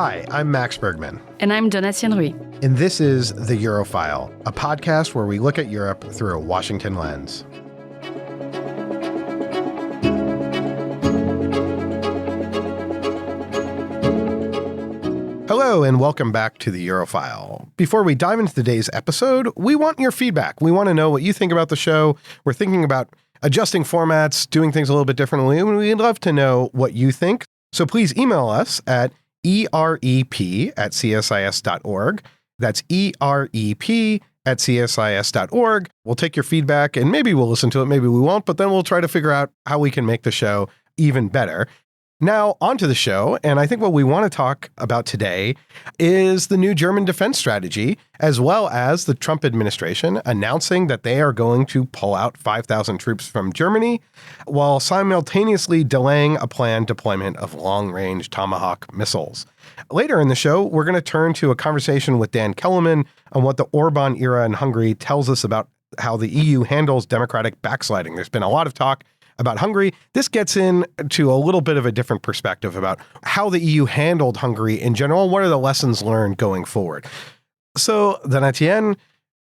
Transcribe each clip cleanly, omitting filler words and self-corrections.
Hi, I'm Max Bergman. And I'm Donatien Rui. And this is The Eurofile, a podcast where we look at Europe through a Washington lens. Hello, and welcome back to The Eurofile. Before we dive into today's episode, we want your feedback. We want to know what you think about the show. We're thinking about adjusting formats, doing things a little bit differently, and we'd love to know what you think. So please email us at erep@csis.org. That's erep@csis.org. We'll take your feedback and maybe we'll listen to it, maybe we won't, but then we'll try to figure out how we can make the show even better. Now, onto the show, and I think what we want to talk about today is the new German defense strategy, as well as the Trump administration announcing that they are going to pull out 5,000 troops from Germany, while simultaneously delaying a planned deployment of long-range Tomahawk missiles. Later in the show, we're going to turn to a conversation with Dan Kelemen on what the Orbán Era in Hungary tells us about how the EU handles democratic backsliding. There's been a lot of talk about Hungary. This gets into a little bit of a different perspective about how the EU handled Hungary in general. What are the lessons learned going forward? So, Donatien,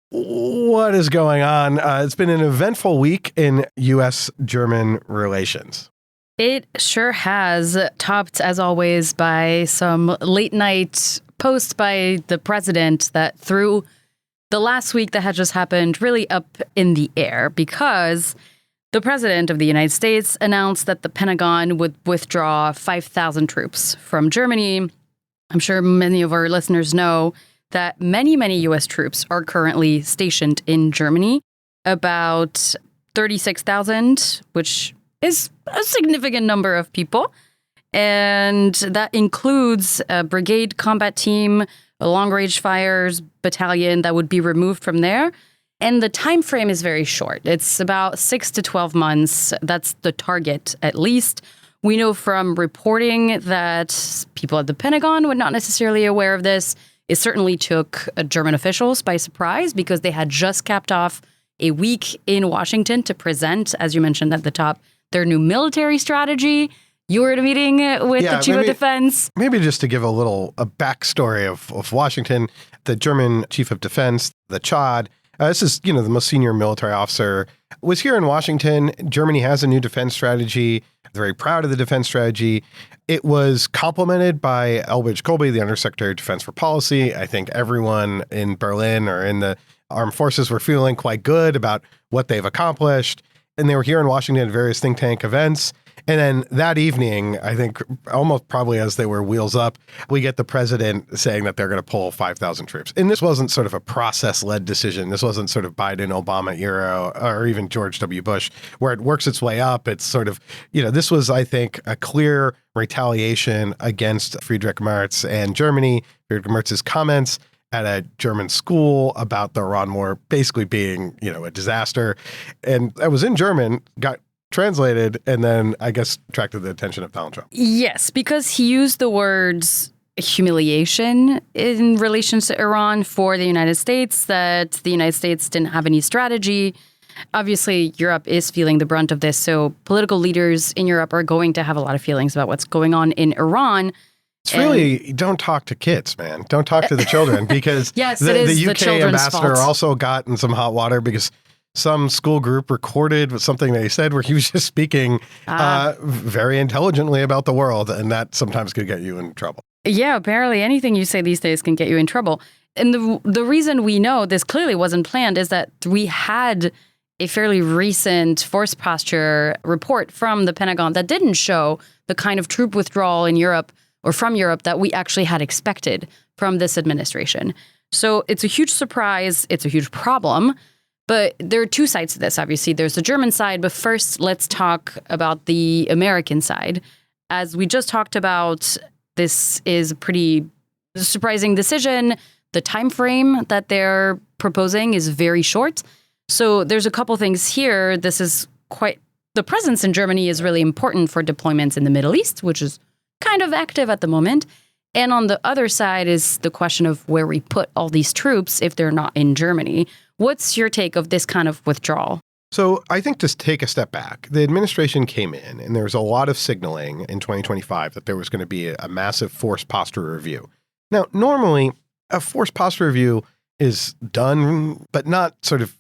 what is going on? It's been an eventful week in U.S.-German relations. It sure has, topped, as always, by some late-night posts by the president that threw the last week that had just happened really up in the air, because the president of the United States announced that the Pentagon would withdraw 5,000 troops from Germany. I'm sure many of our listeners know that many U.S. troops are currently stationed in Germany, about 36,000, which is a significant number of people. And that includes a brigade combat team, a long-range fires battalion that would be removed from there. And the time frame is very short. It's about 6 to 12 months. That's the target, at least. We know from reporting that people at the Pentagon were not necessarily aware of this. It certainly took German officials by surprise because they had just capped off a week in Washington to present, as you mentioned at the top, their new military strategy. You were at a meeting with the Chief of Defense. Maybe just to give a backstory of Washington, the German Chief of Defense, the CHOD, this is, the most senior military officer, was here in Washington. Germany has a new defense strategy. Very proud of the defense strategy. It was complemented by Elbridge Colby, the Undersecretary of Defense for Policy. I think everyone in Berlin or in the armed forces were feeling quite good about what they've accomplished. And they were here in Washington at various think tank events. And then that evening, I think almost probably as they were wheels up, we get the president saying that they're going to pull 5,000 troops. And this wasn't sort of a process-led decision. This wasn't sort of Biden, Obama era, or even George W. Bush, where it works its way up. It's sort of, this was, I think, a clear retaliation against Friedrich Merz and Germany. Friedrich Merz's comments at a German school about the Iran war basically being, a disaster. And I was in German, got translated, and then I guess attracted the attention of Donald Trump. Yes, because he used the words humiliation in relation to Iran for the United States, that the United States didn't have any strategy. Obviously, Europe is feeling the brunt of this, so political leaders in Europe are going to have a lot of feelings about what's going on in Iran. It's really, don't talk to kids, man. Don't talk to the children, because yes, the UK ambassador also got in some hot water because some school group recorded something that he said where he was just speaking very intelligently about the world, and that sometimes could get you in trouble. Yeah, apparently anything you say these days can get you in trouble. And the reason we know this clearly wasn't planned is that we had a fairly recent force posture report from the Pentagon that didn't show the kind of troop withdrawal in Europe or from Europe that we actually had expected from this administration. So it's a huge surprise. It's a huge problem. But there are two sides to this, obviously. There's the German side, but first let's talk about the American side. As we just talked about, this is a pretty surprising decision. The time frame that they're proposing is very short. So there's a couple things here. The presence in Germany is really important for deployments in the Middle East, which is kind of active at the moment. And on the other side is the question of where we put all these troops if they're not in Germany. What's your take of this kind of withdrawal? So I think to take a step back, the administration came in and there was a lot of signaling in 2025 that there was going to be a massive forced posture review. Now, normally a forced posture review is done, but not sort of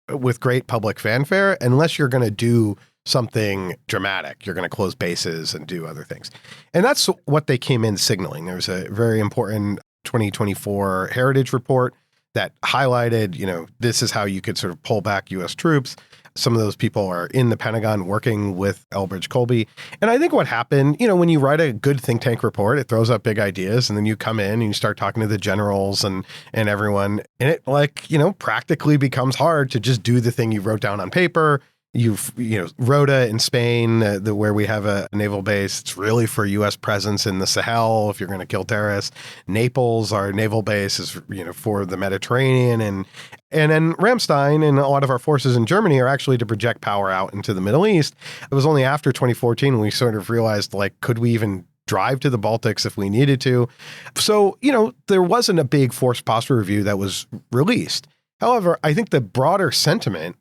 with great public fanfare unless you're going to do something dramatic. You're going to close bases and do other things. And that's what they came in signaling. There's a very important 2024 Heritage Report that highlighted, this is how you could sort of pull back U.S. troops. Some of those people are in the Pentagon working with Elbridge Colby. And I think what happened, when you write a good think tank report, it throws up big ideas and then you come in and you start talking to the generals and everyone. And it practically becomes hard to just do the thing you wrote down on paper. Rota in Spain, where we have a naval base, it's really for U.S. presence in the Sahel if you're going to kill terrorists. Naples, our naval base, is for the Mediterranean, and then Ramstein and a lot of our forces in Germany are actually to project power out into the Middle East. It was only after 2014 when we sort of realized, could we even drive to the Baltics if we needed to? So, there wasn't a big forced posture review that was released. However, I think the broader sentiment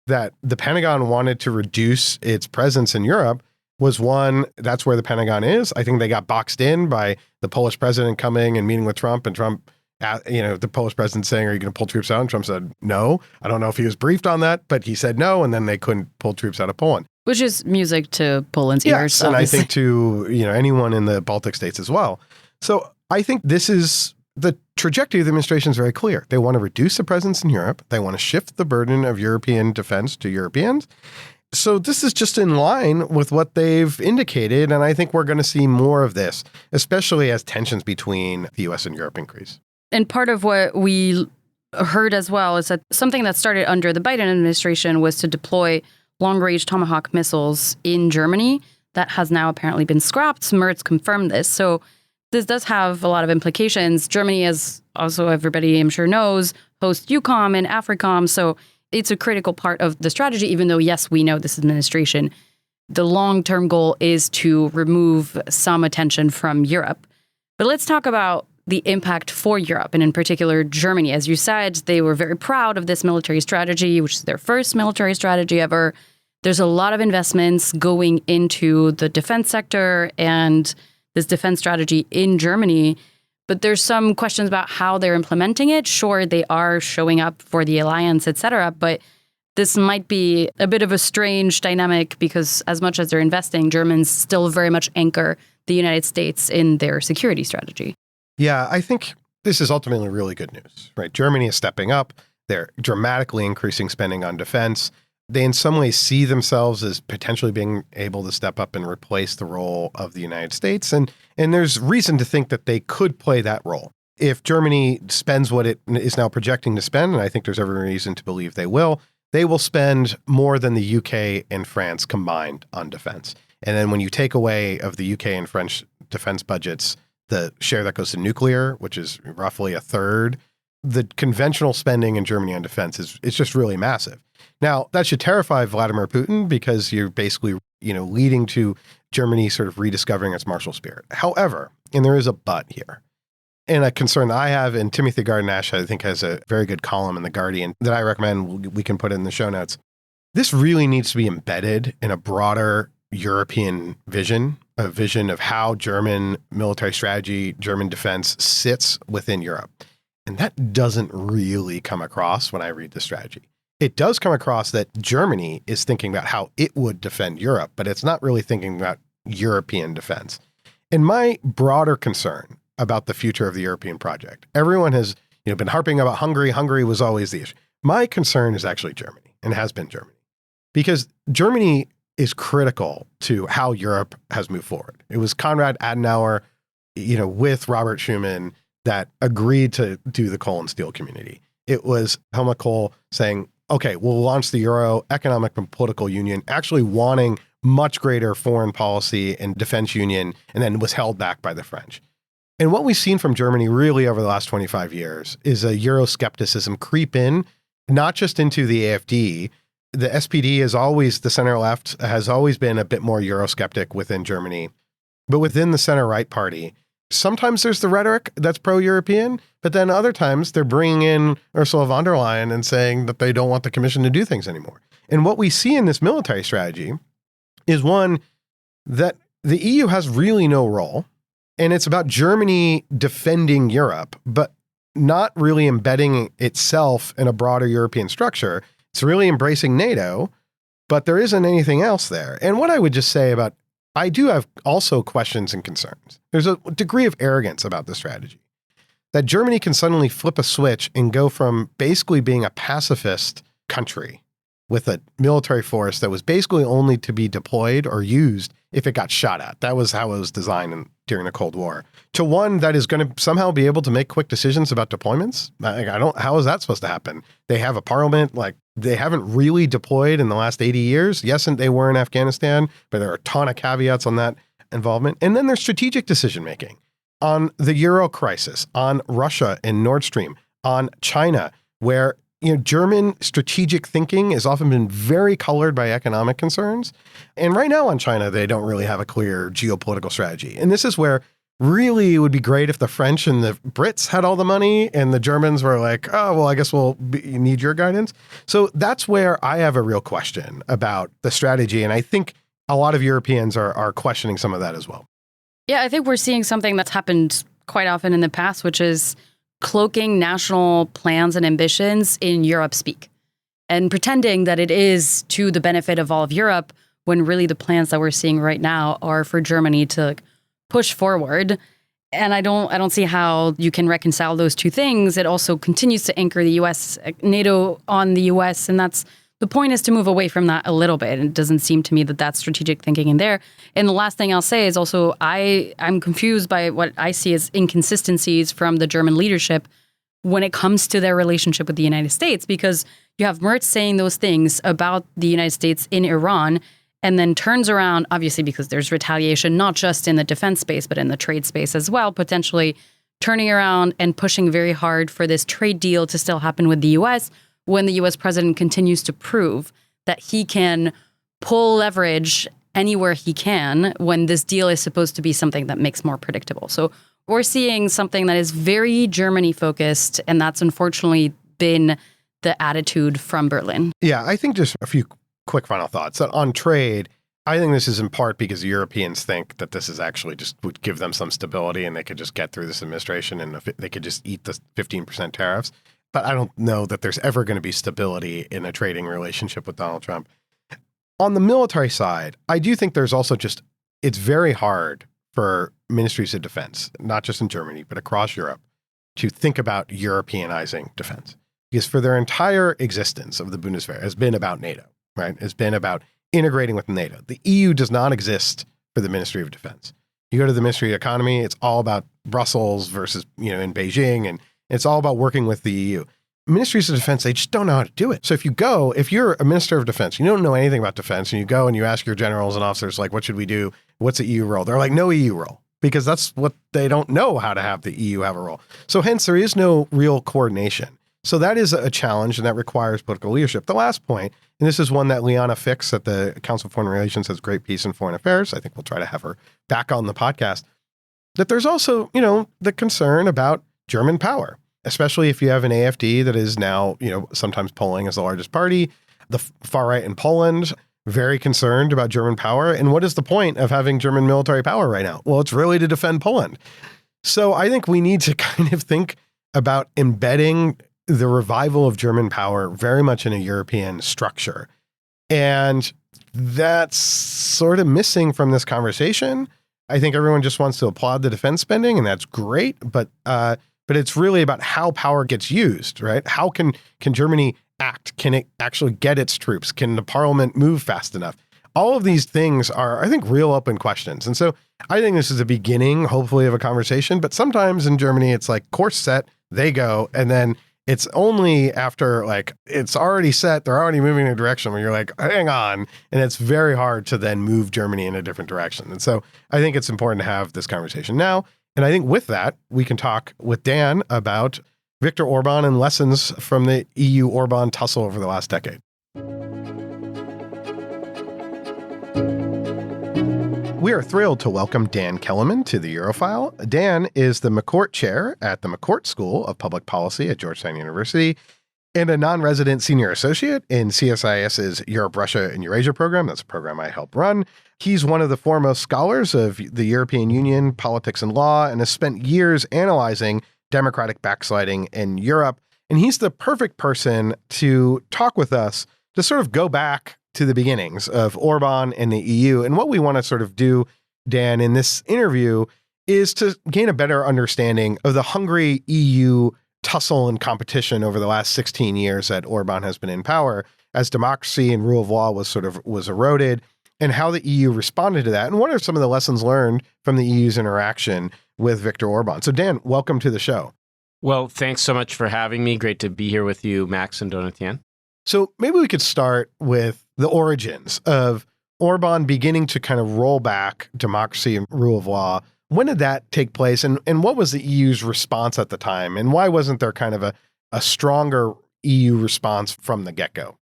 that the Pentagon wanted to reduce its presence in Europe was one, that's where the Pentagon is. I think they got boxed in by the Polish president coming and meeting with Trump, and Trump, the Polish president saying, are you going to pull troops out? And Trump said, no. I don't know if he was briefed on that, but he said no, and then they couldn't pull troops out of Poland. Which is music to Poland's ears. Yes, and obviously. I think to anyone in the Baltic states as well. So I think this is the trajectory of the administration is very clear. They want to reduce the presence in Europe. They want to shift the burden of European defense to Europeans. So this is just in line with what they've indicated. And I think we're going to see more of this, especially as tensions between the U.S. and Europe increase. And part of what we heard as well is that something that started under the Biden administration was to deploy long-range Tomahawk missiles in Germany. That has now apparently been scrapped. Merz confirmed this. So this does have a lot of implications. Germany, as also everybody I'm sure knows, hosts EUCOM and AFRICOM. So it's a critical part of the strategy, even though, yes, we know this administration, the long-term goal is to remove some attention from Europe. But let's talk about the impact for Europe, and in particular, Germany. As you said, they were very proud of this military strategy, which is their first military strategy ever. There's a lot of investments going into the defense sector and this defense strategy in Germany, but there's some questions about how they're implementing it. Sure, they are showing up for the alliance, et cetera, but this might be a bit of a strange dynamic because as much as they're investing, Germans still very much anchor the United States in their security strategy. Yeah, I think this is ultimately really good news, right? Germany is stepping up. They're dramatically increasing spending on defense. They in some ways see themselves as potentially being able to step up and replace the role of the United States. And there's reason to think that they could play that role. If Germany spends what it is now projecting to spend, and I think there's every reason to believe they will spend more than the UK and France combined on defense. And then when you take away of the UK and French defense budgets, the share that goes to nuclear, which is roughly a third, the conventional spending in Germany on defense it's just really massive. Now, that should terrify Vladimir Putin because you're basically, leading to Germany sort of rediscovering its martial spirit. However, and there is a but here, and a concern that I have, and Timothy Garden-Ash, I think, has a very good column in The Guardian that I recommend we can put in the show notes. This really needs to be embedded in a broader European vision, a vision of how German military strategy, German defense sits within Europe. And that doesn't really come across when I read the strategy. It does come across that Germany is thinking about how it would defend Europe, but it's not really thinking about European defense. And my broader concern about the future of the European project, everyone has been harping about Hungary. Hungary was always the issue. My concern is actually Germany, and has been Germany, because Germany is critical to how Europe has moved forward. It was Konrad Adenauer, with Robert Schuman, that agreed to do the coal and steel community. It was Helmut Kohl saying, okay, we'll launch the Euro, economic and political union, actually wanting much greater foreign policy and defense union, and then was held back by the French. And what we've seen from Germany really over the last 25 years is a Euroscepticism creep in, not just into the AfD. The SPD is always, the center left has always been a bit more Eurosceptic within Germany, but within the center right party, sometimes there's the rhetoric that's pro-European, but then other times they're bringing in Ursula von der Leyen and saying that they don't want the commission to do things anymore. And what we see in this military strategy is one that the EU has really no role, and it's about Germany defending Europe, but not really embedding itself in a broader European structure. It's really embracing NATO, but there isn't anything else there. And what I would just say about, I do have also questions and concerns. There's a degree of arrogance about the strategy that Germany can suddenly flip a switch and go from basically being a pacifist country with a military force that was basically only to be deployed or used if it got shot at. That was how it was designed during the Cold War, to one that is going to somehow be able to make quick decisions about deployments. How is that supposed to happen? They have a parliament, like they haven't really deployed in the last 80 years. Yes, and they were in Afghanistan, but there are a ton of caveats on that involvement. And then there's strategic decision-making on the Euro crisis, on Russia and Nord Stream, on China, where German strategic thinking has often been very colored by economic concerns. And right now on China, they don't really have a clear geopolitical strategy. And this is where really it would be great if the French and the Brits had all the money and the Germans were like, oh, well, I guess we'll need your guidance. So that's where I have a real question about the strategy. And I think a lot of Europeans are questioning some of that as well. Yeah, I think we're seeing something that's happened quite often in the past, which is cloaking national plans and ambitions in Europe speak and pretending that it is to the benefit of all of Europe when really the plans that we're seeing right now are for Germany to push forward. And I don't see how you can reconcile those two things. It also continues to anchor the U.S., NATO on the U.S., and the point is to move away from that a little bit. And it doesn't seem to me that that's strategic thinking in there. And the last thing I'll say is also I'm confused by what I see as inconsistencies from the German leadership when it comes to their relationship with the United States, because you have Merz saying those things about the United States in Iran and then turns around, obviously because there's retaliation, not just in the defense space, but in the trade space as well, potentially turning around and pushing very hard for this trade deal to still happen with the U.S., when the U.S. president continues to prove that he can pull leverage anywhere he can when this deal is supposed to be something that makes more predictable. So we're seeing something that is very Germany-focused, and that's unfortunately been the attitude from Berlin. Yeah, I think just a few quick final thoughts. On trade, I think this is in part because the Europeans think that this is actually just would give them some stability and they could just get through this administration and they could just eat the 15% tariffs. But I don't know that there's ever going to be stability in a trading relationship with Donald Trump. On the military side, I do think there's also it's very hard for ministries of defense, not just in Germany, but across Europe, to think about Europeanizing defense. Because for their entire existence of the Bundeswehr has been about NATO, right? It's been about integrating with NATO. The EU does not exist for the Ministry of Defense. You go to the Ministry of Economy, it's all about Brussels versus, in Beijing, and it's all about working with the EU. Ministries of defense, they just don't know how to do it. So if you're a minister of defense, you don't know anything about defense, and you go and you ask your generals and officers, like, what should we do? What's the EU role? They're like, no EU role, because that's what they don't know, how to have the EU have a role. So hence, there is no real coordination. So that is a challenge, and that requires political leadership. The last point, and this is one that Liana Fix at the Council of Foreign Relations has great peace in foreign affairs. I think we'll try to have her back on the podcast, that there's also, the concern about German power, especially if you have an AfD that is now, sometimes polling as the largest party. The far right in Poland, very concerned about German power. And what is the point of having German military power right now? Well, it's really to defend Poland. So I think we need to kind of think about embedding the revival of German power very much in a European structure. And that's sort of missing from this conversation. I think everyone just wants to applaud the defense spending, and that's great. But it's really about how power gets used, right? How can Germany act? Can it actually get its troops? Can the parliament move fast enough? All of these things are, I think, real open questions. And so I think this is a beginning, hopefully, of a conversation. But sometimes in Germany, it's like course set, they go, and then it's only after it's already set, they're already moving in a direction where you're like, hang on. And it's very hard to then move Germany in a different direction. And so I think it's important to have this conversation now. And I think with that, we can talk with Dan about Viktor Orbán and lessons from the EU-Orbán tussle over the last decade. We are thrilled to welcome Dan Kelemen to the Europhile. Dan is the McCourt Chair at the McCourt School of Public Policy at Georgetown University. and a non-resident senior associate in CSIS's Europe, Russia, and Eurasia program. That's a program I help run. He's one of the foremost scholars of the European Union, politics, and law, and has spent years analyzing democratic backsliding in Europe. And he's the perfect person to talk with us to sort of go back to the beginnings of Orbán and the EU. And what we want to sort of do, Dan, in this interview is to gain a better understanding of the Hungary EU tussle and competition over the last 16 years that Orbán has been in power as democracy and rule of law was eroded, and how the EU responded to that. And what are some of the lessons learned from the EU's interaction with Viktor Orbán? So Dan, welcome to the show. Well, thanks so much for having me. Great to be here with you, Max and Donatien. So maybe we could start with the origins of Orbán beginning to kind of roll back democracy and rule of law. When did that take place? And what was the EU's response at the time? And why wasn't there kind of a stronger EU response from the get-go?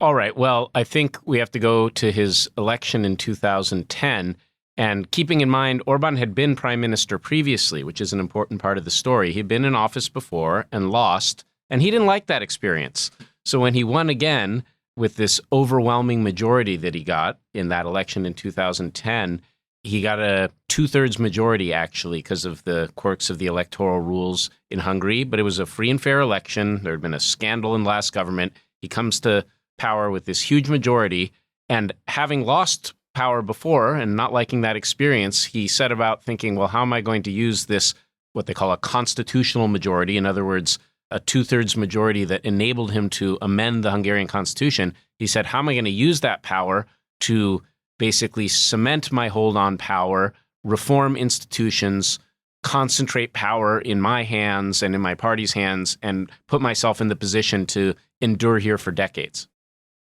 All right. Well, I think we have to go to his election in 2010. And keeping in mind, Orbán had been prime minister previously, which is an important part of the story. He'd been in office before and lost, and he didn't like that experience. So when he won again with this overwhelming majority that he got in that election in 2010, he got a 2/3 majority, actually, because of the quirks of the electoral rules in Hungary. But it was a free and fair election. There had been a scandal in the last government. He comes to power with this huge majority. And having lost power before and not liking that experience, he set about thinking, well, how am I going to use this, what they call a constitutional majority? In other words, a 2/3 majority that enabled him to amend the Hungarian constitution. He said, how am I going to use that power to basically cement my hold on power, reform institutions, concentrate power in my hands and in my party's hands, and put myself in the position to endure here for decades?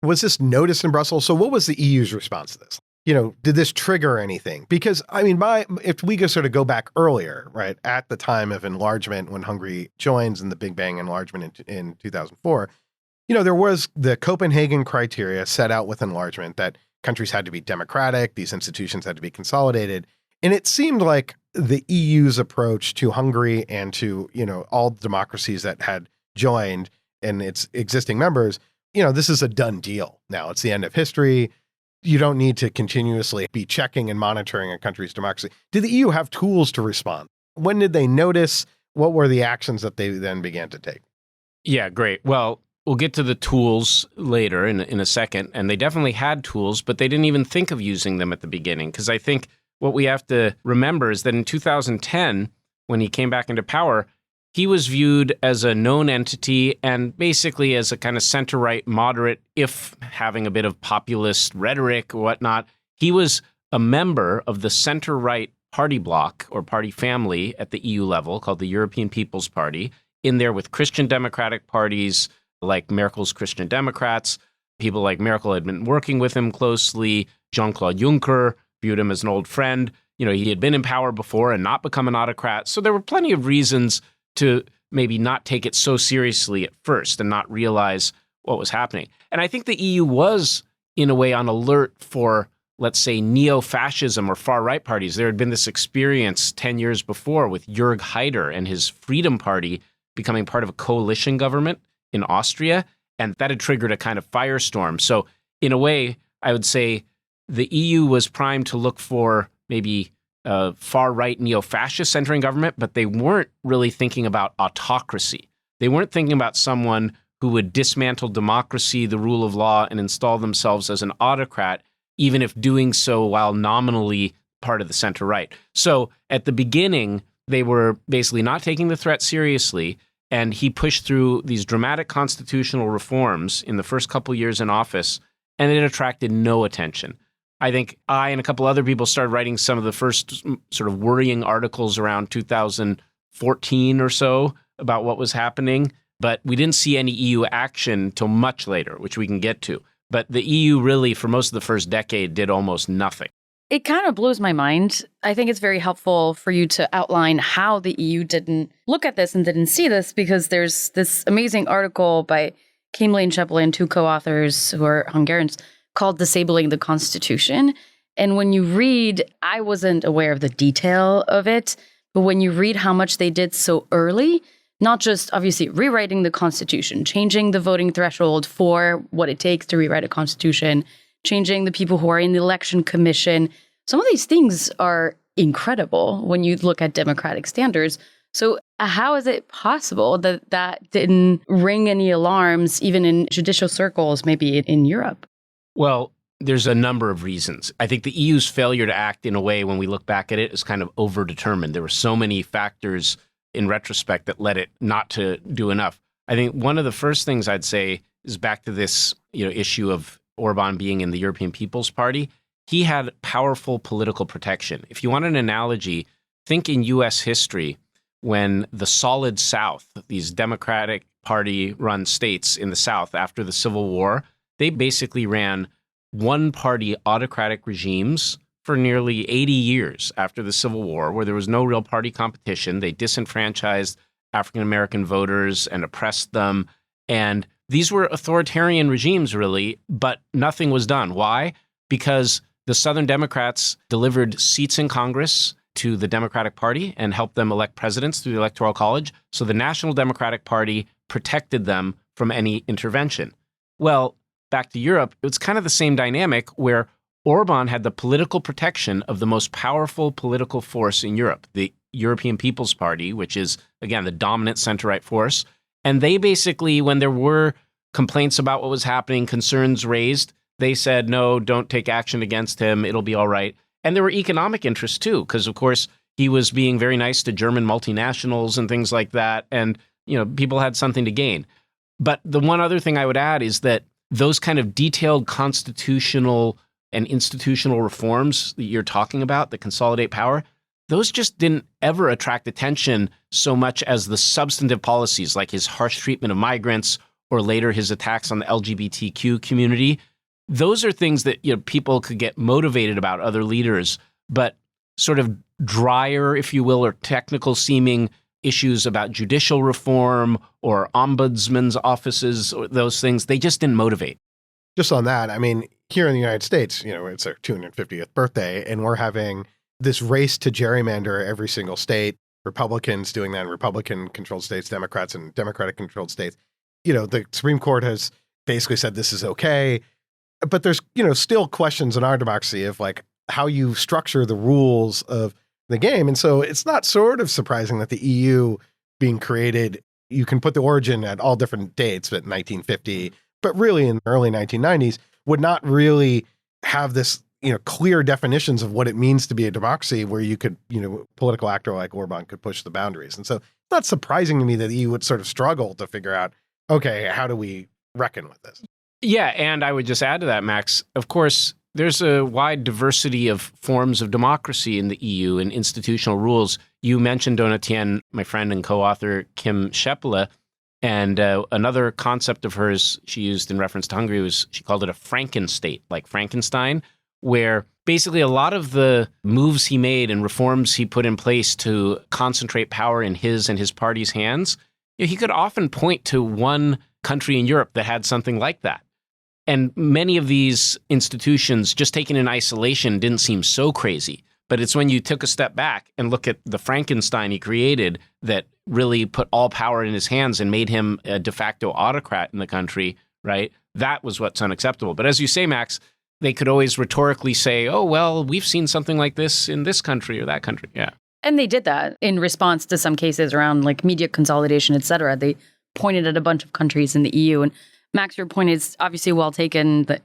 Was this noticed in Brussels? So what was the EU's response to this? Did this trigger anything? Because, I mean, if we could sort of go back earlier, right, at the time of enlargement when Hungary joins in the Big Bang enlargement in 2004, there was the Copenhagen criteria set out with enlargement that countries had to be democratic, these institutions had to be consolidated. And it seemed like the EU's approach to Hungary and to, all democracies that had joined and its existing members, this is a done deal now. It's the end of history. You don't need to continuously be checking and monitoring a country's democracy. Did the EU have tools to respond? When did they notice? What were the actions that they then began to take? Yeah, great. Well, we'll get to the tools later in a second. And they definitely had tools, but they didn't even think of using them at the beginning. Because I think what we have to remember is that in 2010, when he came back into power, he was viewed as a known entity and basically as a kind of center-right moderate, if having a bit of populist rhetoric or whatnot. He was a member of the center-right party bloc or party family at the EU level called the European People's Party, in there with Christian democratic parties like Merkel's Christian Democrats. People like Merkel had been working with him closely. Jean-Claude Juncker viewed him as an old friend. He had been in power before and not become an autocrat. So there were plenty of reasons to maybe not take it so seriously at first and not realize what was happening. And I think the EU was, in a way, on alert for, let's say, neo-fascism or far-right parties. There had been this experience 10 years before with Jörg Haider and his Freedom Party becoming part of a coalition government in Austria, and that had triggered a kind of firestorm. So, in a way, I would say the EU was primed to look for maybe far-right neo-fascist entering government, but they weren't really thinking about autocracy. They weren't thinking about someone who would dismantle democracy, the rule of law, and install themselves as an autocrat, even if doing so while nominally part of the center-right. So at the beginning, they were basically not taking the threat seriously, and he pushed through these dramatic constitutional reforms in the first couple years in office, and it attracted no attention. I think I and a couple other people started writing some of the first sort of worrying articles around 2014 or so about what was happening, but we didn't see any EU action till much later, which we can get to. But the EU really, for most of the first decade, did almost nothing. It kind of blows my mind. I think it's very helpful for you to outline how the EU didn't look at this and didn't see this, because there's this amazing article by Kelemen and Chaplin, two co-authors who are Hungarians, called Disabling the Constitution. And when you read, I wasn't aware of the detail of it, but when you read how much they did so early not just obviously rewriting the constitution, changing the voting threshold for what it takes to rewrite a constitution, changing the people who are in the election commission. Some of these things are incredible when you look at democratic standards. So how is it possible that that didn't ring any alarms, even in judicial circles, maybe in Europe? Well, there's a number of reasons. I think the EU's failure to act in a way, when we look back at it, is kind of overdetermined. There were so many factors in retrospect that led it not to do enough. I think one of the first things I'd say is back to this, issue of Orbán being in the European People's Party. He had powerful political protection. If you want an analogy, think in U.S. history when the Solid South, these Democratic Party-run states in the South after the Civil War, they basically ran one-party autocratic regimes for nearly 80 years after the Civil War, where there was no real party competition. They disenfranchised African-American voters and oppressed them. And these were authoritarian regimes, really, but nothing was done. Why? Because the Southern Democrats delivered seats in Congress to the Democratic Party and helped them elect presidents through the Electoral College. So the National Democratic Party protected them from any intervention. Well, back to Europe, it's kind of the same dynamic where Orbán had the political protection of the most powerful political force in Europe, the European People's Party, which is, again, the dominant center-right force. And they basically, when there were complaints about what was happening, concerns raised, they said, no, don't take action against him. It'll be all right. And there were economic interests, too, because, of course, he was being very nice to German multinationals and things like that. And, people had something to gain. But the one other thing I would add is that those kind of detailed constitutional and institutional reforms that you're talking about that consolidate power, those just didn't ever attract attention so much as the substantive policies, like his harsh treatment of migrants or later his attacks on the LGBTQ community. Those are things that people could get motivated about, other leaders, but sort of drier, if you will, or technical seeming issues about judicial reform or ombudsman's offices, or those things, they just didn't motivate. Just on that, I mean, here in the United States, it's our 250th birthday, and we're having this race to gerrymander every single state, Republicans doing that in Republican-controlled states, Democrats in Democratic-controlled states. The Supreme Court has basically said this is okay, but there's, still questions in our democracy of like how you structure the rules of the game. And so it's not sort of surprising that the EU being created, you can put the origin at all different dates, but 1950, but really in the early 1990s, would not really have this, clear definitions of what it means to be a democracy where you could, political actor like Orbán could push the boundaries. And so it's not surprising to me that the EU would sort of struggle to figure out, okay, how do we reckon with this? Yeah, and I would just add to that, Max, of course, there's a wide diversity of forms of democracy in the EU and institutional rules. You mentioned, Donatien, my friend and co-author Kim Scheppele, and another concept of hers she used in reference to Hungary was she called it a Frankenstate, like Frankenstein, where basically a lot of the moves he made and reforms he put in place to concentrate power in his and his party's hands, he could often point to one country in Europe that had something like that. And many of these institutions, just taken in isolation, didn't seem so crazy. But it's when you took a step back and look at the Frankenstein he created that really put all power in his hands and made him a de facto autocrat in the country, right? That was what's unacceptable. But as you say, Max, they could always rhetorically say, oh, well, we've seen something like this in this country or that country. Yeah. And they did that in response to some cases around like media consolidation, et cetera. They pointed at a bunch of countries in the EU. And Max, your point is obviously well taken, that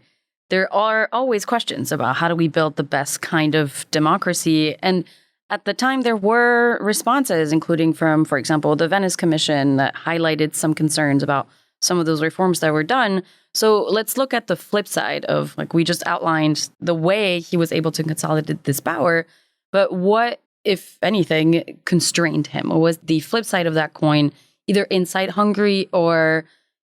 there are always questions about how do we build the best kind of democracy. And at the time, there were responses, including from, for example, the Venice Commission that highlighted some concerns about some of those reforms that were done. So let's look at the flip side of, like, we just outlined the way he was able to consolidate this power. But what, if anything, constrained him? What was the flip side of that coin, either inside Hungary or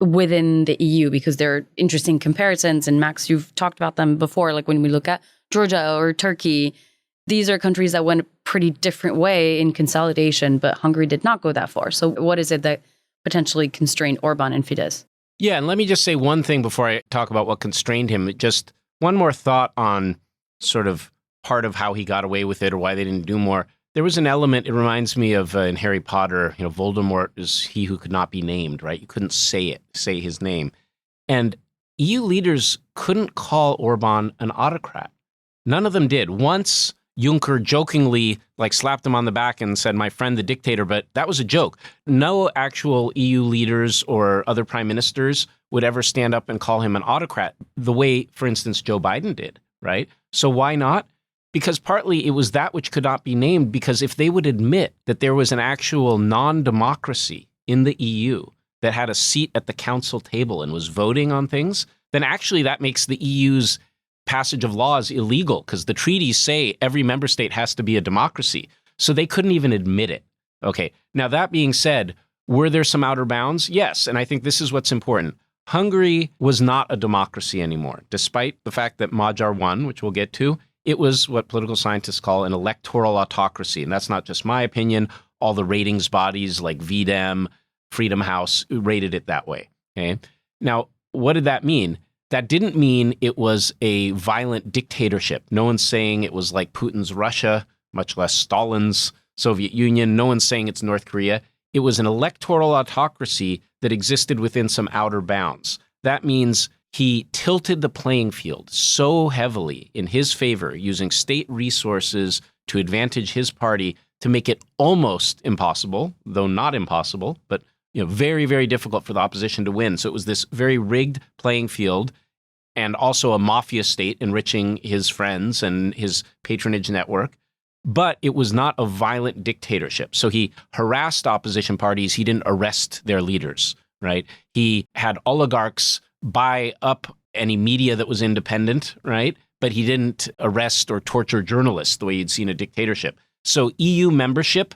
within the EU? Because there are interesting comparisons. And Max, you've talked about them before, like when we look at Georgia or Turkey. These are countries that went a pretty different way in consolidation, but Hungary did not go that far. So what is it that potentially constrained Orbán and Fidesz? Yeah, and let me just say one thing before I talk about what constrained him. Just one more thought on sort of part of how he got away with it or why they didn't do more. there was an element, it reminds me of in Harry Potter, Voldemort is he who could not be named, right? You couldn't say his name. And EU leaders couldn't call Orbán an autocrat. None of them did. Once Juncker jokingly slapped him on the back and said, "My friend, the dictator," but that was a joke. No actual EU leaders or other prime ministers would ever stand up and call him an autocrat the way, for instance, Joe Biden did, right? So why not? Because partly it was that which could not be named, because if they would admit that there was an actual non-democracy in the EU that had a seat at the council table and was voting on things, then actually that makes the EU's passage of laws illegal, because the treaties say every member state has to be a democracy. So they couldn't even admit it. Okay. Now, that being said, were there some outer bounds? Yes. And I think this is what's important. Hungary was not a democracy anymore, despite the fact that Magyar won, which we'll get to. It was what political scientists call an electoral autocracy. And that's not just my opinion. All the ratings bodies like VDEM, Freedom House rated it that way. Okay. Now, what did that mean? That didn't mean it was a violent dictatorship. No one's saying it was like Putin's Russia, much less Stalin's Soviet Union. No one's saying it's North Korea. It was an electoral autocracy that existed within some outer bounds. That means he tilted the playing field so heavily in his favor, using state resources to advantage his party to make it almost impossible, though not impossible, but very, very difficult for the opposition to win. So it was this very rigged playing field, and also a mafia state enriching his friends and his patronage network. But it was not a violent dictatorship. So he harassed opposition parties. He didn't arrest their leaders, right? He had oligarchs buy up any media that was independent, right? But he didn't arrest or torture journalists the way you'd see in a dictatorship. So EU membership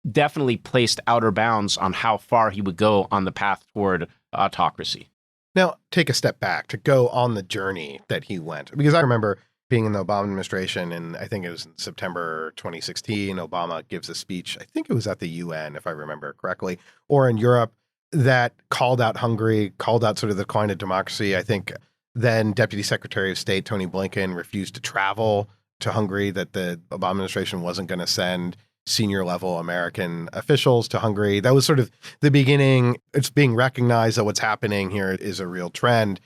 definitely placed outer bounds on how far he would go on the path toward autocracy. Now, take a step back to go on the journey that he went. Because I remember being in the Obama administration, and I think it was in September 2016, Obama gives a speech, I think it was at the UN, if I remember correctly, or in Europe, that called out Hungary, called out sort of the decline of democracy. I think then Deputy Secretary of State Tony Blinken refused to travel to Hungary, that the Obama administration wasn't going to send senior level American officials to Hungary. That was sort of the beginning. It's being recognized that what's happening here is a real trend.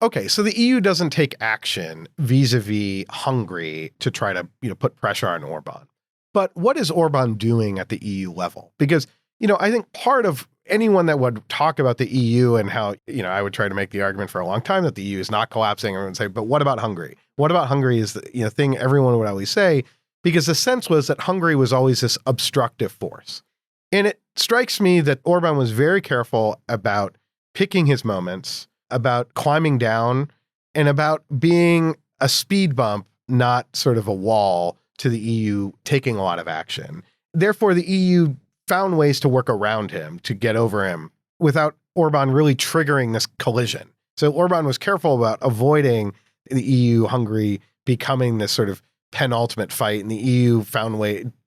Okay, so the EU doesn't take action vis-a-vis Hungary to try to, put pressure on Orbán. But what is Orbán doing at the EU level? Because, I think part of anyone that would talk about the EU and how, I would try to make the argument for a long time that the EU is not collapsing. Everyone would say, but what about Hungary? What about Hungary is the thing everyone would always say, because the sense was that Hungary was always this obstructive force. And it strikes me that Orbán was very careful about picking his moments, about climbing down, and about being a speed bump, not sort of a wall to the EU taking a lot of action. Therefore, the EU found ways to work around him, to get over him, without Orbán really triggering this collision. So Orbán was careful about avoiding the EU-Hungary becoming this sort of penultimate fight, and the EU found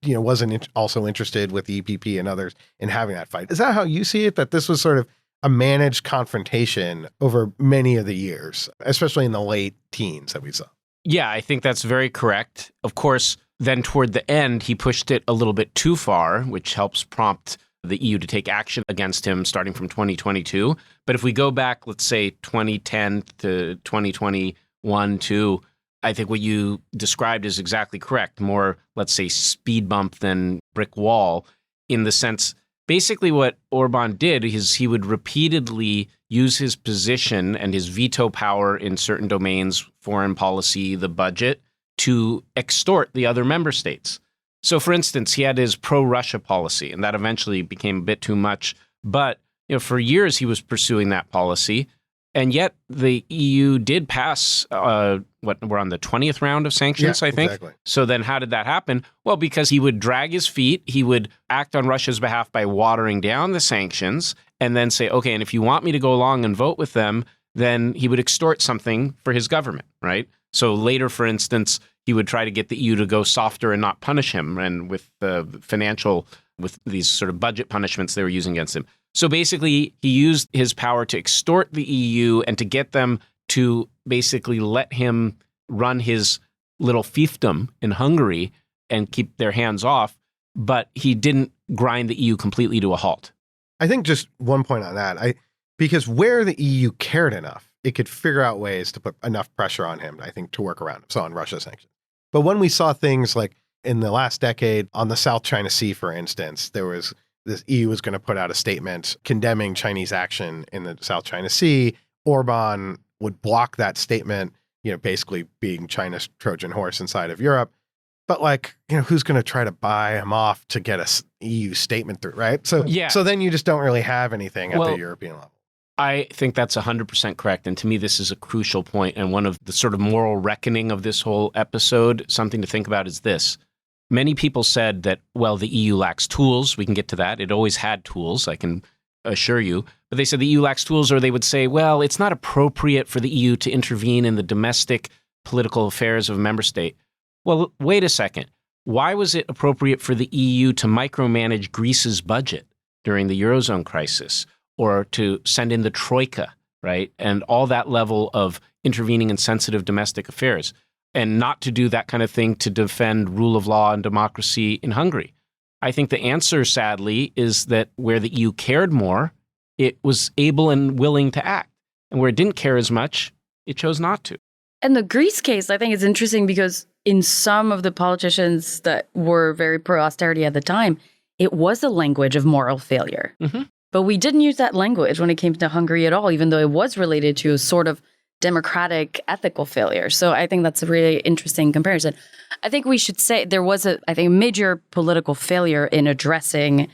wasn't also interested with the EPP and others in having that fight. Is that how you see it? That this was sort of a managed confrontation over many of the years, especially in the late teens that we saw? Yeah, I think that's very correct. Of course, then toward the end, he pushed it a little bit too far, which helps prompt the EU to take action against him starting from 2022. But if we go back, let's say 2010 to 2021 to I think what you described is exactly correct. More, let's say, speed bump than brick wall, in the sense, basically what Orbán did is he would repeatedly use his position and his veto power in certain domains, foreign policy, the budget, to extort the other member states. So, for instance, he had his pro-Russia policy, and that eventually became a bit too much. But for years he was pursuing that policy. And yet the EU did pass, we're on the 20th round of sanctions, I think. Exactly. So then how did that happen? Well, because he would drag his feet, he would act on Russia's behalf by watering down the sanctions, and then say, okay, and if you want me to go along and vote with them, then he would extort something for his government, right? So later, for instance, he would try to get the EU to go softer and not punish him, and with with these sort of budget punishments they were using against him. So basically, he used his power to extort the EU and to get them to basically let him run his little fiefdom in Hungary and keep their hands off. but he didn't grind the EU completely to a halt. I think just one point on that, because where the EU cared enough, it could figure out ways to put enough pressure on him, I think, to work around him. So on Russia sanctions. But when we saw things like in the last decade on the South China Sea, for instance, there was this EU was going to put out a statement condemning Chinese action in the South China Sea. Orbán would block that statement, basically being China's Trojan horse inside of Europe. But who's going to try to buy him off to get a EU statement through, right? So then you just don't really have anything at the European level. I think that's 100% correct. And to me, this is a crucial point. And one of the sort of moral reckoning of this whole episode, something to think about is this. Many people said that, well, the EU lacks tools. We can get to that. It always had tools, I can assure you. But they said the EU lacks tools, or they would say, well, it's not appropriate for the EU to intervene in the domestic political affairs of a member state. Well, wait a second. Why was it appropriate for the EU to micromanage Greece's budget during the Eurozone crisis, or to send in the Troika, right? And all that level of intervening in sensitive domestic affairs, and not to do that kind of thing to defend rule of law and democracy in Hungary? I think the answer, sadly, is that where the EU cared more, it was able and willing to act. And where it didn't care as much, it chose not to. And the Greece case, I think, is interesting because in some of the politicians that were very pro-austerity at the time, it was a language of moral failure. Mm-hmm. But we didn't use that language when it came to Hungary at all, even though it was related to a sort of democratic ethical failure. So I think that's a really interesting comparison. I think we should say there was a major political failure in addressing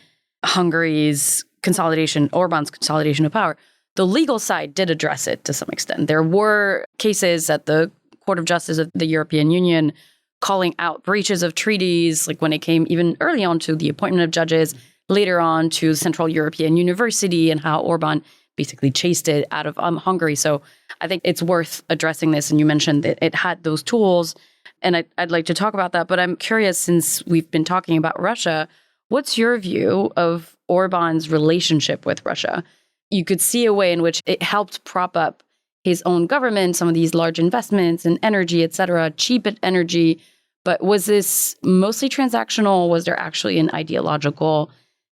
Hungary's consolidation, Orbán's consolidation of power. The legal side did address it to some extent. There were cases at the Court of Justice of the European Union calling out breaches of treaties, like when it came even early on to the appointment of judges, later on to Central European University, and how Orbán basically chased it out of Hungary. So I think it's worth addressing this. And you mentioned that it had those tools, and I'd like to talk about that. But I'm curious, since we've been talking about Russia, what's your view of Orbán's relationship with Russia? You could see a way in which it helped prop up his own government, some of these large investments in energy, et cetera, cheap energy. But was this mostly transactional? Was there actually an ideological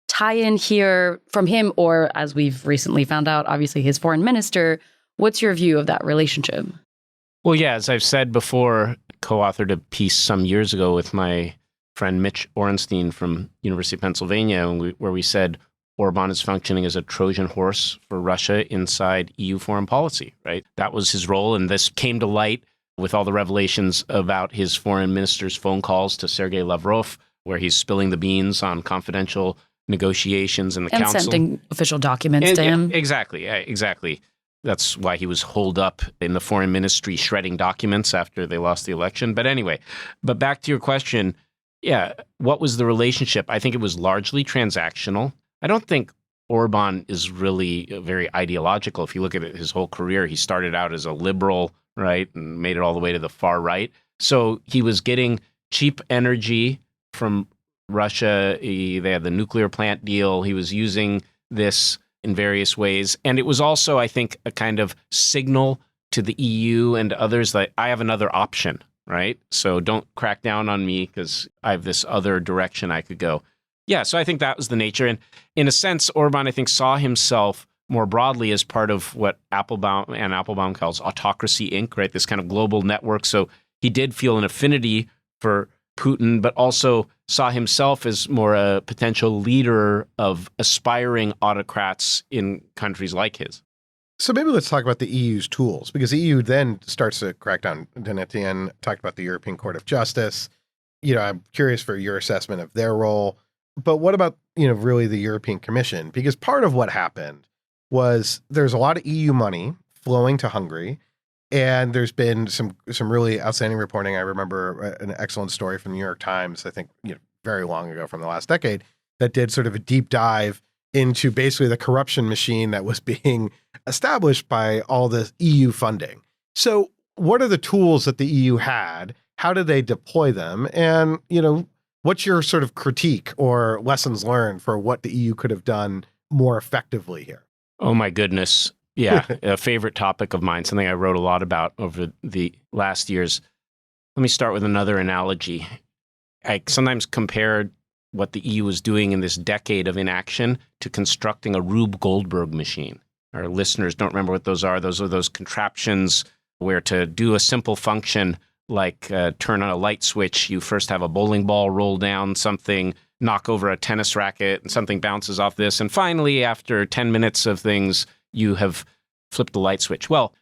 tie-in here from him, or, as we've recently found out, obviously his foreign minister? What's your view of that relationship? Well, yeah, as I've said before, co-authored a piece some years ago with my friend Mitch Orenstein from University of Pennsylvania, where we said Orbán is functioning as a Trojan horse for Russia inside EU foreign policy, right? That was his role, and this came to light with all the revelations about his foreign minister's phone calls to Sergei Lavrov, where he's spilling the beans on confidential negotiations in the council. And sending official documents to him. Exactly. That's why he was holed up in the foreign ministry shredding documents after they lost the election. But anyway, back to your question, what was the relationship? I think it was largely transactional. I don't think Orbán is really very ideological. If you look at his whole career, he started out as a liberal, right, and made it all the way to the far right. So he was getting cheap energy from Russia. They had the nuclear plant deal. He was using this in various ways. And it was also, I think, a kind of signal to the EU and others that I have another option, right? So don't crack down on me because I have this other direction I could go. Yeah, so I think that was the nature. And in a sense, Orbán, I think, saw himself more broadly as part of what Applebaum calls autocracy Inc., right? This kind of global network. So he did feel an affinity for Putin, but also saw himself as more a potential leader of aspiring autocrats in countries like his. So maybe let's talk about the EU's tools, because the EU then starts to crack down. Etienne talked about the European Court of Justice. I'm curious for your assessment of their role. But what about, really the European Commission? Because part of what happened was there's a lot of EU money flowing to Hungary. And there's been some really outstanding reporting. I remember an excellent story from the New York Times, I think, very long ago from the last decade, that did sort of a deep dive into basically the corruption machine that was being established by all the EU funding. So what are the tools that the EU had? How did they deploy them? And, what's your sort of critique or lessons learned for what the EU could have done more effectively here? Oh, my goodness. Yeah, a favorite topic of mine, something I wrote a lot about over the last years. Let me start with another analogy. I sometimes compare what the EU was doing in this decade of inaction to constructing a Rube Goldberg machine. Our listeners don't remember what those are. Those are those contraptions where to do a simple function like turn on a light switch, you first have a bowling ball roll down something, knock over a tennis racket, and something bounces off this. And finally, after 10 minutes of things, you have flipped the light switch. Well,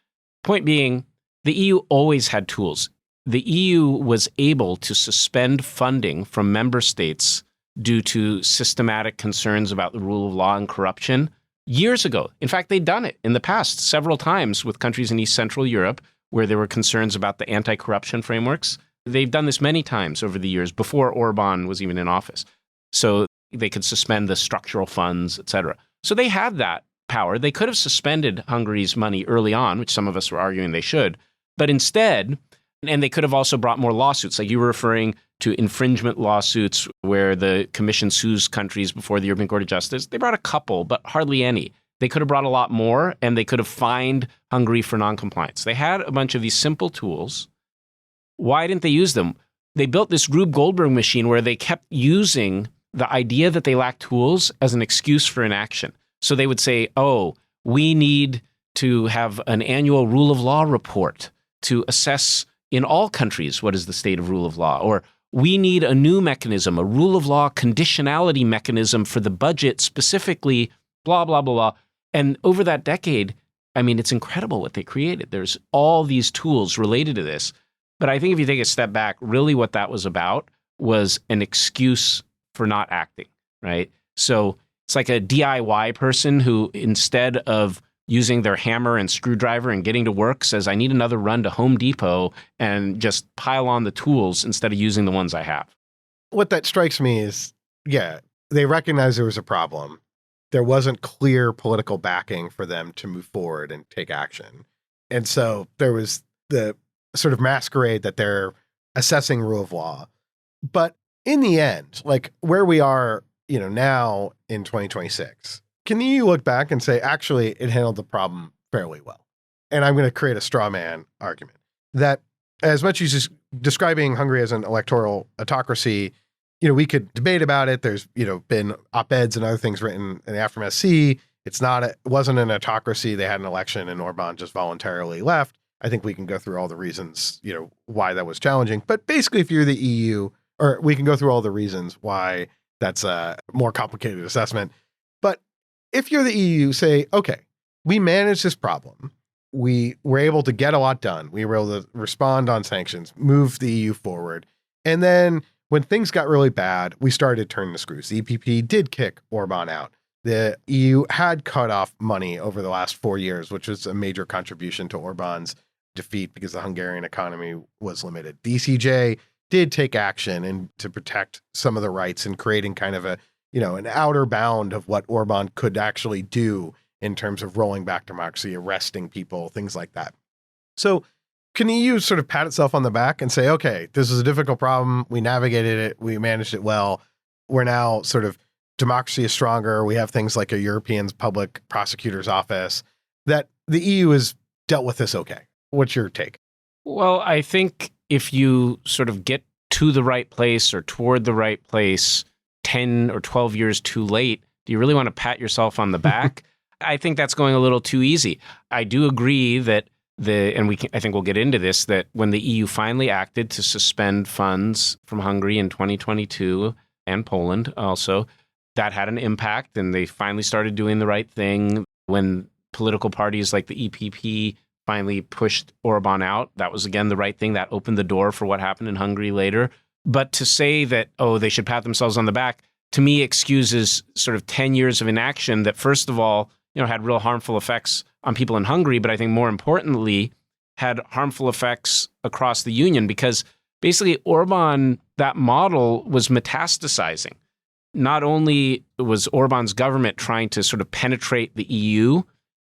point being, the EU always had tools. The EU was able to suspend funding from member states due to systematic concerns about the rule of law and corruption years ago. In fact, they'd done it in the past several times with countries in East Central Europe where there were concerns about the anti-corruption frameworks. They've done this many times over the years before Orbán was even in office. So they could suspend the structural funds, et cetera. So they had that power. They could have suspended Hungary's money early on, which some of us were arguing they should. But instead, and they could have also brought more lawsuits, like you were referring to infringement lawsuits where the Commission sues countries before the European Court of Justice. They brought a couple, but hardly any. They could have brought a lot more, and they could have fined Hungary for noncompliance. They had a bunch of these simple tools. Why didn't they use them? They built this Rube Goldberg machine where they kept using the idea that they lacked tools as an excuse for inaction. So they would say, oh, we need to have an annual rule of law report to assess in all countries what is the state of rule of law, or we need a new mechanism, a rule of law conditionality mechanism for the budget specifically, blah, blah, blah, blah. And over that decade, I mean, it's incredible what they created. There's all these tools related to this. But I think if you take a step back, really what that was about was an excuse for not acting, right? So it's like a DIY person who, instead of using their hammer and screwdriver and getting to work, says, I need another run to Home Depot and just pile on the tools instead of using the ones I have. What that strikes me is, yeah, they recognized there was a problem. There wasn't clear political backing for them to move forward and take action. And so there was the sort of masquerade that they're assessing rule of law. But in the end, like where we are, now in 2026, can you look back and say, actually, it handled the problem fairly well? And I'm going to create a straw man argument that as much as just describing Hungary as an electoral autocracy, we could debate about it. There's, been op-eds and other things written in the aftermath. It wasn't an autocracy. They had an election and Orbán just voluntarily left. I think we can go through all the reasons, why that was challenging. But basically, if you're the EU, or we can go through all the reasons why that's a more complicated assessment. But if you're the EU, say, okay, we managed this problem. We were able to get a lot done. We were able to respond on sanctions, move the EU forward. And then when things got really bad, we started turning the screws. The EPP did kick Orbán out. The EU had cut off money over the last 4 years, which was a major contribution to Orbán's defeat because the Hungarian economy was limited. The ECJ did take action and to protect some of the rights and creating kind of a, an outer bound of what Orbán could actually do in terms of rolling back democracy, arresting people, things like that. So can the EU sort of pat itself on the back and say, okay, this is a difficult problem. We navigated it. We managed it well. We're now sort of democracy is stronger. We have things like a European Public Prosecutor's Office, that the EU has dealt with this okay. What's your take? Well, I think if you sort of get to the right place or toward the right place 10 or 12 years too late, do you really want to pat yourself on the back? I think that's going a little too easy. I do agree that I think we'll get into this, that when the EU finally acted to suspend funds from Hungary in 2022 and Poland also, that had an impact and they finally started doing the right thing. When political parties like the EPP finally pushed Orbán out, that was again the right thing. That opened the door for what happened in Hungary later. But to say that, they should pat themselves on the back, to me excuses sort of 10 years of inaction that, first of all, had real harmful effects on people in Hungary, but I think more importantly, had harmful effects across the Union, because basically Orbán, that model was metastasizing. Not only was Orbán's government trying to sort of penetrate the EU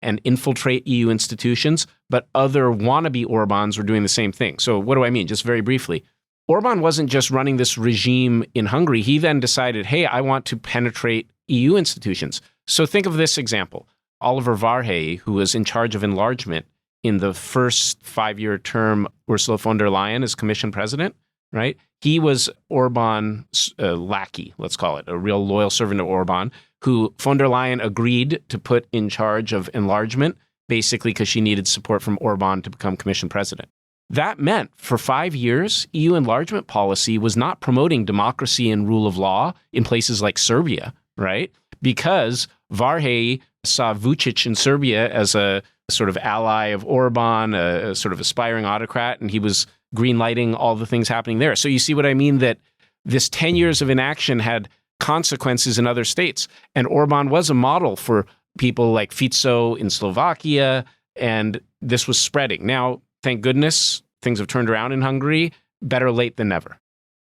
and infiltrate EU institutions, but other wannabe Orbáns were doing the same thing. So what do I mean? Just very briefly, Orbán wasn't just running this regime in Hungary. He then decided, hey, I want to penetrate EU institutions. So think of this example. Oliver Varhelyi, who was in charge of enlargement in the first 5-year term Ursula von der Leyen as Commission president, right? He was Orban's lackey, let's call it, a real loyal servant of Orban, who von der Leyen agreed to put in charge of enlargement, basically because she needed support from Orban to become Commission president. That meant for 5 years, EU enlargement policy was not promoting democracy and rule of law in places like Serbia, right? Because Varhey saw Vučić in Serbia as a sort of ally of Orban, a sort of aspiring autocrat, and he was green-lighting all the things happening there. So you see what I mean, that this 10 years of inaction had consequences in other states. And Orban was a model for people like Fico in Slovakia, and this was spreading. Now, thank goodness, things have turned around in Hungary. Better late than never.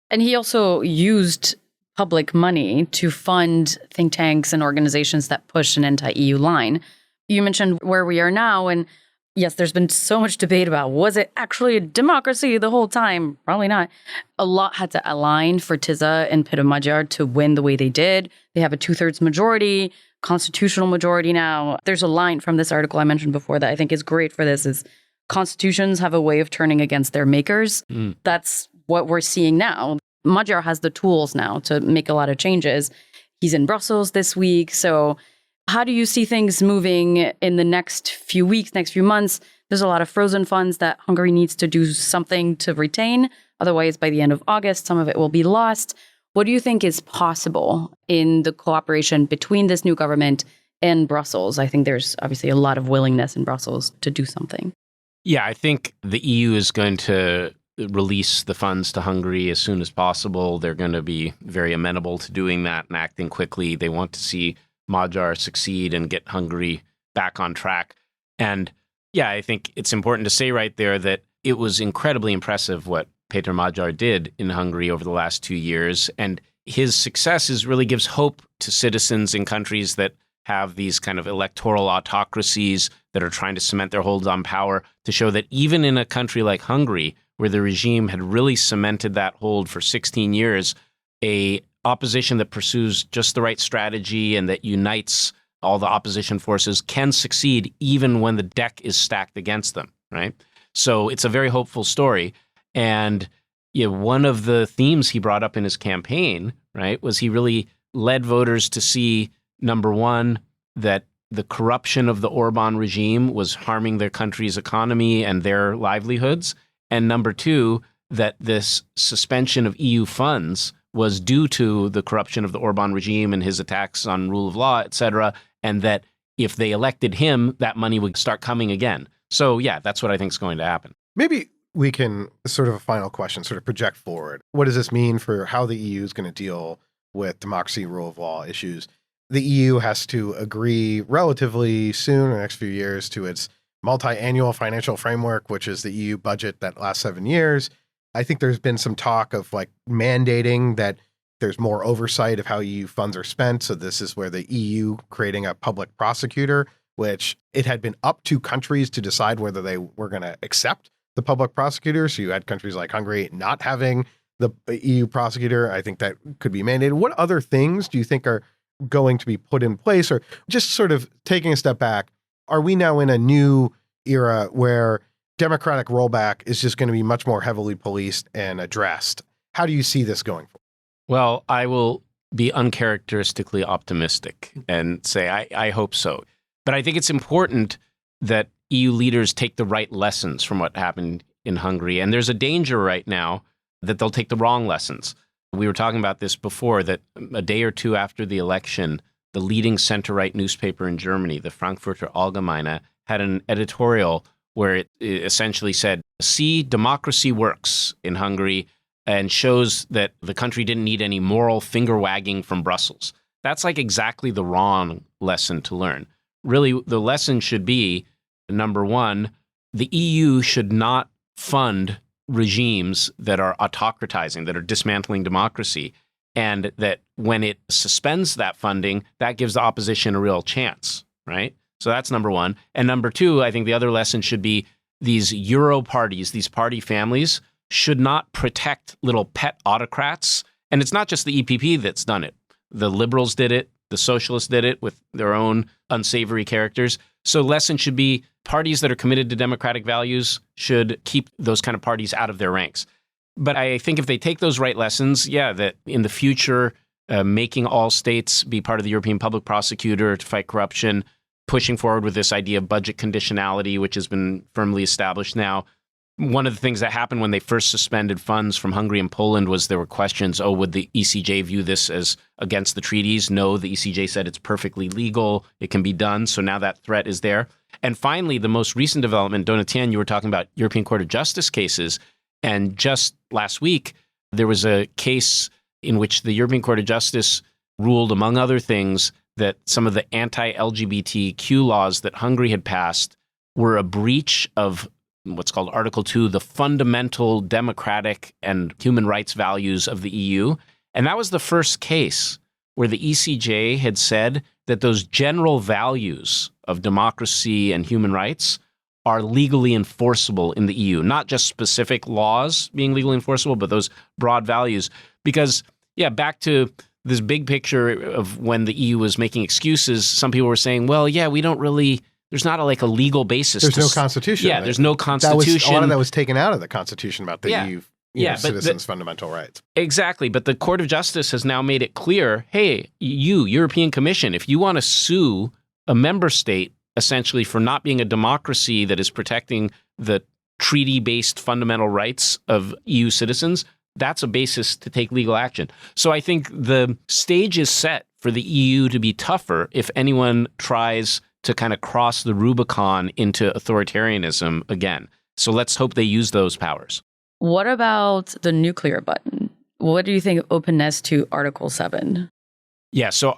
And he also used public money to fund think tanks and organizations that push an anti-EU line. You mentioned where we are now, and yes, there's been so much debate about, was it actually a democracy the whole time? Probably not. A lot had to align for Tisza and Péter Magyar to win the way they did. They have a 2/3 majority, constitutional majority now. There's a line from this article I mentioned before that I think is great for this, is constitutions have a way of turning against their makers. That's what we're seeing now. Magyar has the tools now to make a lot of changes. He's in Brussels this week. So how do you see things moving in the next few weeks, next few months? There's a lot of frozen funds that Hungary needs to do something to retain. Otherwise, by the end of August, some of it will be lost. What do you think is possible in the cooperation between this new government and Brussels? I think there's obviously a lot of willingness in Brussels to do something. Yeah, I think the EU is going to release the funds to Hungary as soon as possible. They're going to be very amenable to doing that and acting quickly. They want to see Magyar succeed and get Hungary back on track. And yeah, I think it's important to say right there that it was incredibly impressive what Péter Magyar did in Hungary over the last 2 years. And his success really gives hope to citizens in countries that have these kind of electoral autocracies that are trying to cement their hold on power, to show that even in a country like Hungary, where the regime had really cemented that hold for 16 years, a opposition that pursues just the right strategy and that unites all the opposition forces can succeed even when the deck is stacked against them, right? So it's a very hopeful story. And one of the themes he brought up in his campaign, right, was he really led voters to see, number one, that the corruption of the Orbán regime was harming their country's economy and their livelihoods. And number two, that this suspension of EU funds was due to the corruption of the Orbán regime and his attacks on rule of law, et cetera, and that if they elected him, that money would start coming again. So yeah, that's what I think is going to happen. Maybe we can, sort of a final question, sort of project forward. What does this mean for how the EU is going to deal with democracy, rule of law issues? The EU has to agree relatively soon, in the next few years, to its multi-annual financial framework, which is the EU budget that lasts 7 years. I think there's been some talk of like mandating that there's more oversight of how EU funds are spent. So this is where the EU creating a public prosecutor, which it had been up to countries to decide whether they were going to accept the public prosecutor. So you had countries like Hungary not having the EU prosecutor. I think that could be mandated. What other things do you think are going to be put in place? Or just sort of taking a step back, are we now in a new era where democratic rollback is just going to be much more heavily policed and addressed? How do you see this going forward? Well, I will be uncharacteristically optimistic and say I hope so. But I think it's important that EU leaders take the right lessons from what happened in Hungary. And there's a danger right now that they'll take the wrong lessons. We were talking about this before, that a day or two after the election, the leading center-right newspaper in Germany, the Frankfurter Allgemeine, had an editorial where it essentially said, see, democracy works in Hungary and shows that the country didn't need any moral finger-wagging from Brussels. That's like exactly the wrong lesson to learn. Really, the lesson should be, number one, the EU should not fund regimes that are autocratizing, that are dismantling democracy, and that when it suspends that funding, that gives the opposition a real chance, right? So that's number one. And number two, I think the other lesson should be these Euro parties, these party families, should not protect little pet autocrats. And it's not just the EPP that's done it. The liberals did it. The socialists did it with their own unsavory characters. So lesson should be parties that are committed to democratic values should keep those kind of parties out of their ranks. But I think if they take those right lessons, that in the future, making all states be part of the European Public Prosecutor to fight corruption, pushing forward with this idea of budget conditionality, which has been firmly established now. One of the things that happened when they first suspended funds from Hungary and Poland was there were questions, would the ECJ view this as against the treaties? No, the ECJ said it's perfectly legal. It can be done. So now that threat is there. And finally, the most recent development, Donatien, you were talking about European Court of Justice cases. And just last week, there was a case in which the European Court of Justice ruled, among other things, that some of the anti-LGBTQ laws that Hungary had passed were a breach of what's called Article 2, the fundamental democratic and human rights values of the EU. And that was the first case where the ECJ had said that those general values of democracy and human rights are legally enforceable in the EU, not just specific laws being legally enforceable, but those broad values. Because, back to this big picture of when the EU was making excuses, some people were saying, well, we don't really, there's not a legal basis. There's no constitution. Yeah, there's no constitution. A lot of that was taken out of the constitution about the EU citizens' fundamental rights. Exactly. But the Court of Justice has now made it clear, hey, you, European Commission, if you want to sue a member state essentially for not being a democracy that is protecting the treaty-based fundamental rights of EU citizens, that's a basis to take legal action. So I think the stage is set for the EU to be tougher if anyone tries to kind of cross the Rubicon into authoritarianism again. So let's hope they use those powers. What about the nuclear button? What do you think of openness to Article 7? Yeah, so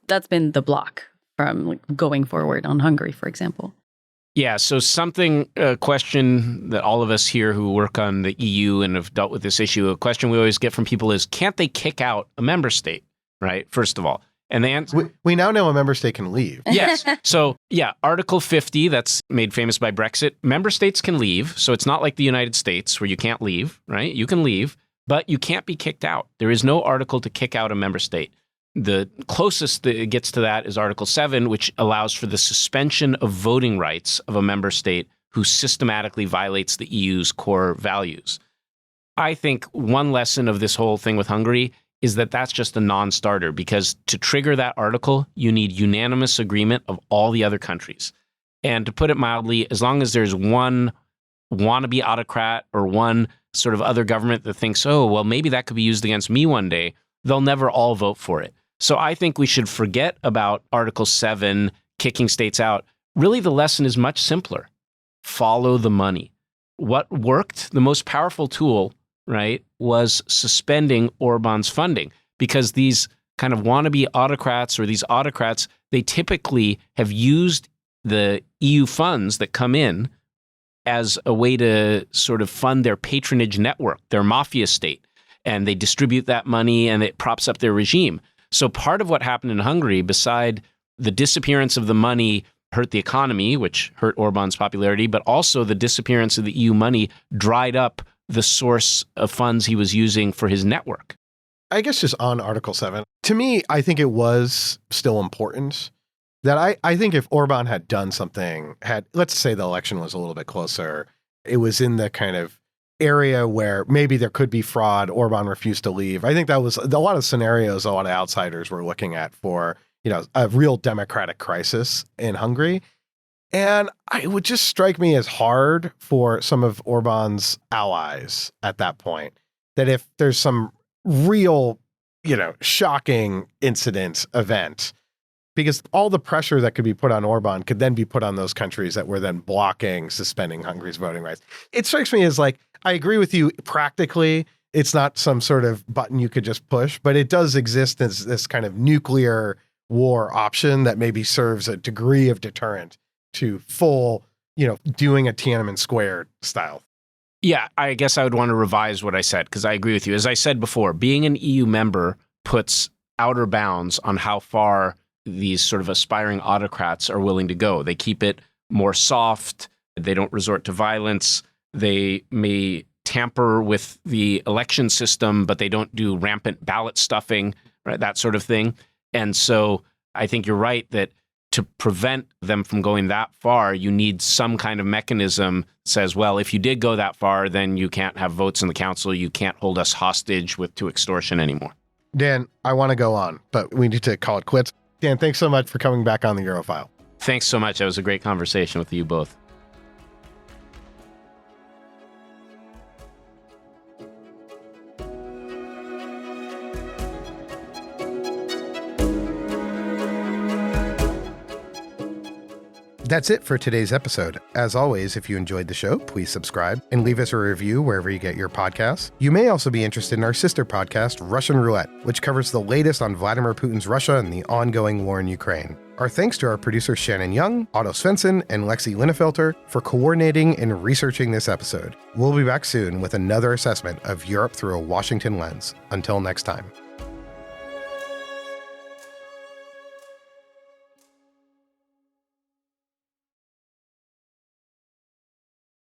that's been the block from going forward on Hungary, for example. Yeah, so a question that all of us here who work on the EU and have dealt with this issue, a question we always get from people is, can't they kick out a member state, right? First of all. And the answer... We now know a member state can leave. Yes. So, Article 50, that's made famous by Brexit. Member states can leave. So it's not like the United States where you can't leave, right? You can leave, but you can't be kicked out. There is no article to kick out a member state. The closest that it gets to that is Article 7, which allows for the suspension of voting rights of a member state who systematically violates the EU's core values. I think one lesson of this whole thing with Hungary is that that's just a non-starter, because to trigger that article, you need unanimous agreement of all the other countries. And to put it mildly, as long as there's one wannabe autocrat or one sort of other government that thinks, maybe that could be used against me one day, they'll never all vote for it. So I think we should forget about Article 7 kicking states out. Really, the lesson is much simpler. Follow the money. What worked, the most powerful tool, right, was suspending Orbán's funding, because these kind of wannabe autocrats or these autocrats, they typically have used the EU funds that come in as a way to sort of fund their patronage network, their mafia state. And they distribute that money and it props up their regime. So part of what happened in Hungary, beside the disappearance of the money hurt the economy, which hurt Orbán's popularity, but also the disappearance of the EU money dried up the source of funds he was using for his network. I guess just on Article 7, to me, I think it was still important that I think if Orbán had done something, let's say the election was a little bit closer, it was in the kind of area where maybe there could be fraud, Orbán refused to leave. I think that was a lot of scenarios a lot of outsiders were looking at for, a real democratic crisis in Hungary. And it would just strike me as hard for some of Orbán's allies at that point, that if there's some real, shocking event, because all the pressure that could be put on Orbán could then be put on those countries that were then suspending Hungary's voting rights. It strikes me as I agree with you practically. It's not some sort of button you could just push, but it does exist as this kind of nuclear war option that maybe serves a degree of deterrent to full, doing a Tiananmen Square style. Yeah, I guess I would want to revise what I said, because I agree with you. As I said before, being an EU member puts outer bounds on how far these sort of aspiring autocrats are willing to go. They keep it more soft. They don't resort to violence. They may tamper with the election system, but they don't do rampant ballot stuffing, right? That sort of thing. And so I think you're right that to prevent them from going that far, you need some kind of mechanism that says, well, if you did go that far, then you can't have votes in the council. You can't hold us hostage to extortion anymore. Dan, I want to go on, but we need to call it quits. Dan, thanks so much for coming back on the Eurofile. Thanks so much. That was a great conversation with you both. That's it for today's episode. As always, if you enjoyed the show, please subscribe and leave us a review wherever you get your podcasts. You may also be interested in our sister podcast, Russian Roulette, which covers the latest on Vladimir Putin's Russia and the ongoing war in Ukraine. Our thanks to our producers Shannon Young, Otto Svensson, and Lexi Linnefelter for coordinating and researching this episode. We'll be back soon with another assessment of Europe through a Washington lens. Until next time.